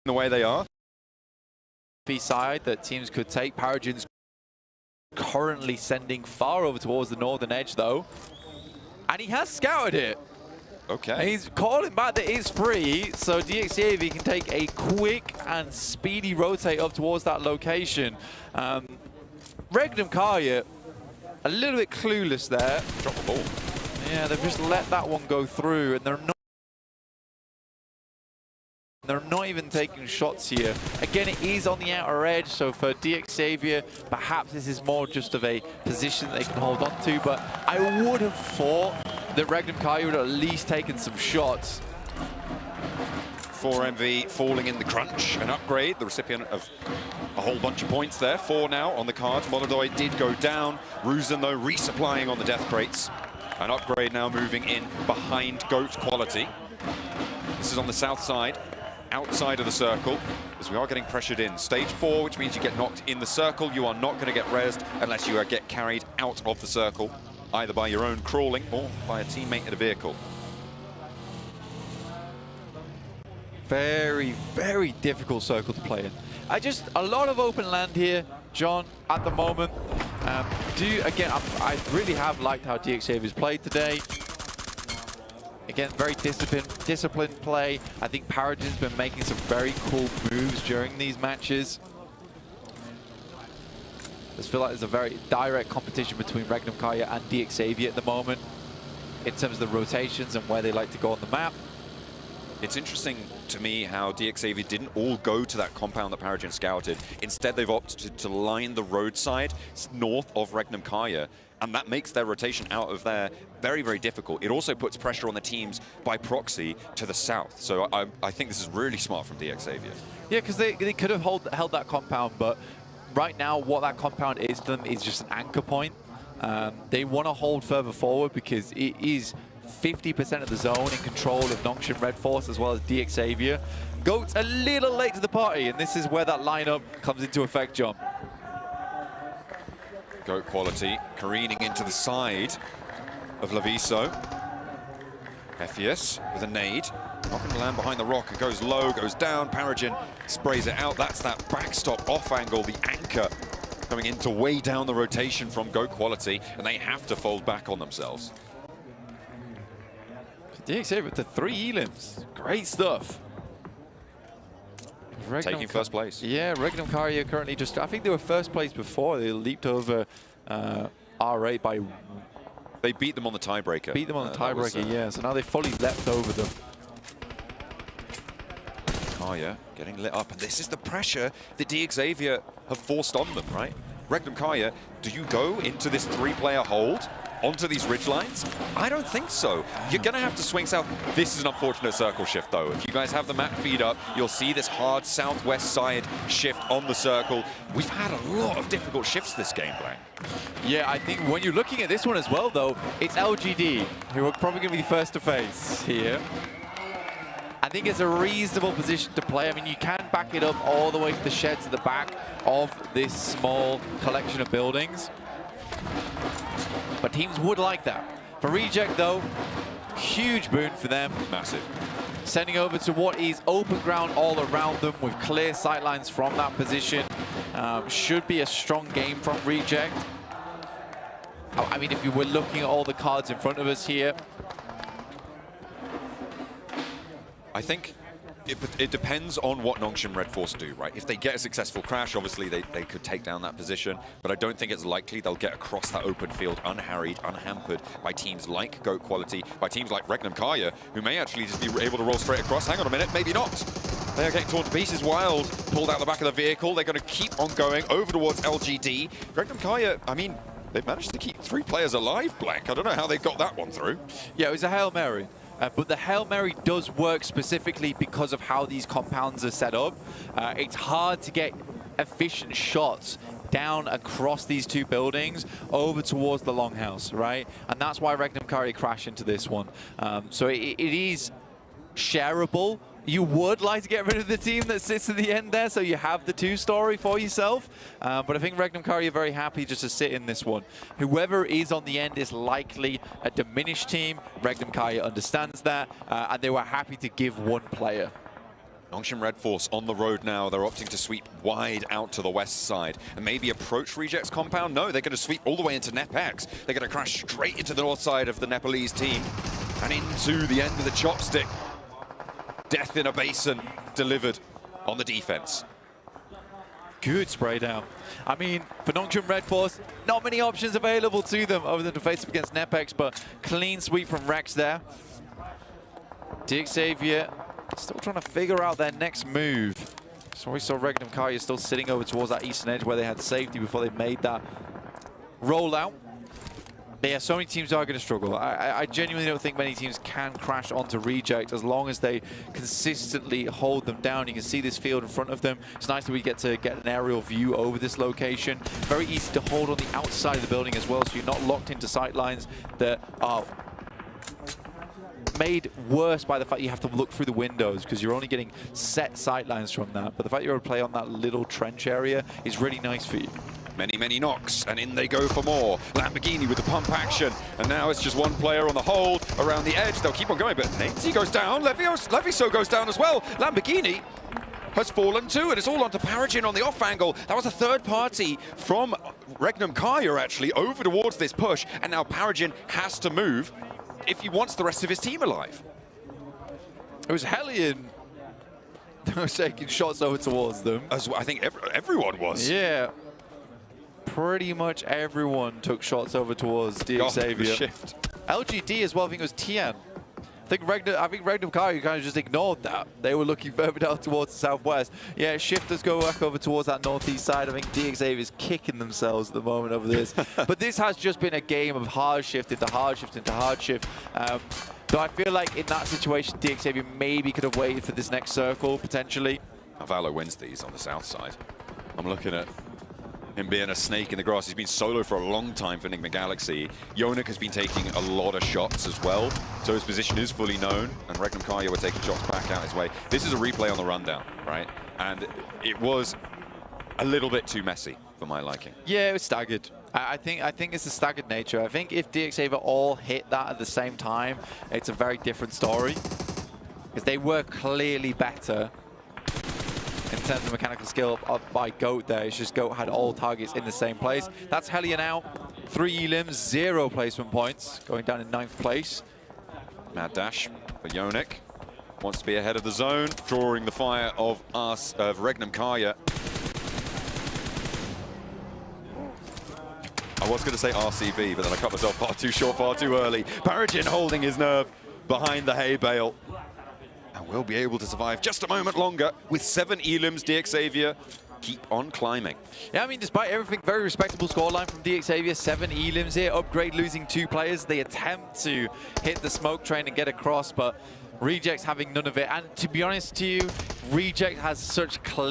the way they are. Side that teams could take. Paragon's currently sending far over towards the northern edge though, and he has scouted it. Okay. And he's calling back that it's free, so DXAV can take a quick and speedy rotate up towards that location. Regnum Karya, a little bit clueless there. Drop the ball. Yeah, they've just let that one go through, and they're not even taking shots here. Again, it is on the outer edge, so for DXAV, perhaps this is more just of a position that they can hold on to, but I would have thought that Regnum Karya would have at least taken some shots. 4MV falling in the crunch. An upgrade, the recipient of a whole bunch of points there. 4 now on the cards. Monodoy did go down. Ruzen, though, resupplying on the death crates. An upgrade now moving in behind GOAT quality. This is on the south side, outside of the circle, as we are getting pressured in. Stage 4, which means you get knocked in the circle. You are not going to get rezzed unless you get carried out of the circle, either by your own crawling or by a teammate in a vehicle. Very, very difficult circle to play in. A lot of open land here, John, at the moment. I really have liked how DXAV has played today. Again, very disciplined play. I think Paragon's been making some very cool moves during these matches. I just feel like there's a very direct competition between Regnum Karya and DXAV at the moment in terms of the rotations and where they like to go on the map. It's interesting to me how DXAV didn't all go to that compound that Paragon scouted. Instead, they've opted to line the roadside north of Regnum Karya, and that makes their rotation out of there very, very difficult. It also puts pressure on the teams by proxy to the south. So I think this is really smart from DXAV. Yeah, because they could have held that compound, but right now what that compound is to them is just an anchor point. They want to hold further forward because it is 50% of the zone in control of Nongshan Red Force as well as DXAV. GOAT's a little late to the party, and this is where that lineup comes into effect, John. GOAT quality careening into the side of Laviso. Ephius with a nade. Not going to land behind the rock. It goes low, goes down. Paragon sprays it out. That's that backstop off angle, the anchor coming in to weigh down the rotation from GOAT quality, and they have to fold back on themselves. DXAV to 3 elims. Great stuff. Taking first place. Yeah, Regnum Karya currently just, I think they were first place before. They leaped over R8 by... They beat them on the tiebreaker. Beat them on the tiebreaker, yeah. So now they fully leapt over them. Karya getting lit up, and this is the pressure that DXAV have forced on them, right? Regnum Karya, do you go into this 3-player hold onto these ridge lines? I don't think so. You're going to have to swing south. This is an unfortunate circle shift, though. If you guys have the map feed up, you'll see this hard southwest side shift on the circle. We've had a lot of difficult shifts this game, Blank. Yeah, I think when you're looking at this one as well, though, it's LGD who are probably going to be first to face here. I think it's a reasonable position to play. I mean, you can back it up all the way to the sheds at the back of this small collection of buildings. But teams would like that. For Reject, though, huge boon for them. Massive. Sending over to what is open ground all around them with clear sightlines from that position. Should be a strong game from Reject. I mean, if you were looking at all the cards in front of us here. I think it depends on what Nongshan Red Force do, right? If they get a successful crash, obviously they could take down that position, but I don't think it's likely they'll get across that open field unharried, unhampered by teams like GOAT quality, by teams like Regnum Karya, who may actually just be able to roll straight across. Hang on a minute, maybe not. They are getting torn to pieces. Wild pulled out the back of the vehicle. They're going to keep on going over towards LGD. Regnum Karya, I mean, they've managed to keep 3 players alive, Black. I don't know how they got that one through. Yeah, it was a Hail Mary. But the Hail Mary does work specifically because of how these compounds are set up. It's hard to get efficient shots down across these 2 buildings over towards the longhouse, right? And that's why Regnum Karya crashed into this one. So it is shareable. You would like to get rid of the team that sits at the end there, so you have the 2 story for yourself. But I think Regnum Karya are very happy just to sit in this one. Whoever is on the end is likely a diminished team. Regnum Karya understands that, and they were happy to give 1 player. Nongshim Red Force on the road now. They're opting to sweep wide out to the west side and maybe approach Reject's compound. No, they're going to sweep all the way into NepX. They're going to crash straight into the north side of the Nepalese team and into the end of the chopstick. Death in a basin delivered on the defense. Good spray down. I mean, for Nongshim Red Force, not many options available to them other than to face up against NepX, but clean sweep from Rex there. Xavier still trying to figure out their next move. So we saw Regnum Kaya still sitting over towards that eastern edge where they had safety before they made that rollout. But yeah, so many teams are going to struggle. I genuinely don't think many teams can crash onto Reject as long as they consistently hold them down. You can see this field in front of them. It's nice that we get to get an aerial view over this location. Very easy to hold on the outside of the building as well, so you're not locked into sight lines that are made worse by the fact you have to look through the windows because you're only getting set sight lines from that. But the fact you're able to play on that little trench area is really nice for you. Many, many knocks, and in they go for more. Lamborghini with the pump action, and now it's just one player on the hold around the edge. They'll keep on going, but Nancy goes down. Leviso goes down as well. Lamborghini has fallen too, and it's all onto Paragin on the off angle. That was a third party from Regnum Kaya actually over towards this push, and now Paragin has to move if he wants the rest of his team alive. It was Hellion that was taking shots over towards them. As well, I think everyone was. Yeah. Pretty much everyone took shots over towards Xavier. Shift. LGD as well, I think it was Tian. I think Regnum Kaya kind of just ignored that. They were looking further down towards the southwest. Yeah, shifters go back over towards that northeast side. I think Xavier's kicking themselves at the moment over this. But this has just been a game of hard shift into hard shift into hard shift. So I feel like in that situation, Xavier maybe could have waited for this next circle, potentially. Valo wins these on the south side. I'm looking at him being a snake in the grass. He's been solo for a long time for Enigma Galaxy. Yonik has been taking a lot of shots as well, so his position is fully known, and Regnum Kaya were taking shots back out his way. This is a replay on the rundown, right? And it was a little bit too messy for my liking. Yeah, it was staggered. I think it's the staggered nature. I think if Xavier all hit that at the same time, it's a very different story. Because they were clearly better in terms of mechanical skill by GOAT there. It's just GOAT had all targets in the same place. That's Hellion out. 3 elims, 0 placement points, going down in 9th place. Mad dash for Yonik. Wants to be ahead of the zone, drawing the fire of Regnum Kaya. I was going to say RCB, but then I cut myself far too short, far too early. Paragin holding his nerve behind the hay bale. And will be able to survive just a moment longer with 7 elims. Xavier keep on climbing. Yeah, I mean, despite everything, very respectable scoreline from Xavier. 7 elims here. Upgrade losing 2 players. They attempt to hit the smoke train and get across, but Reject's having none of it. And to be honest to you, Reject has such clear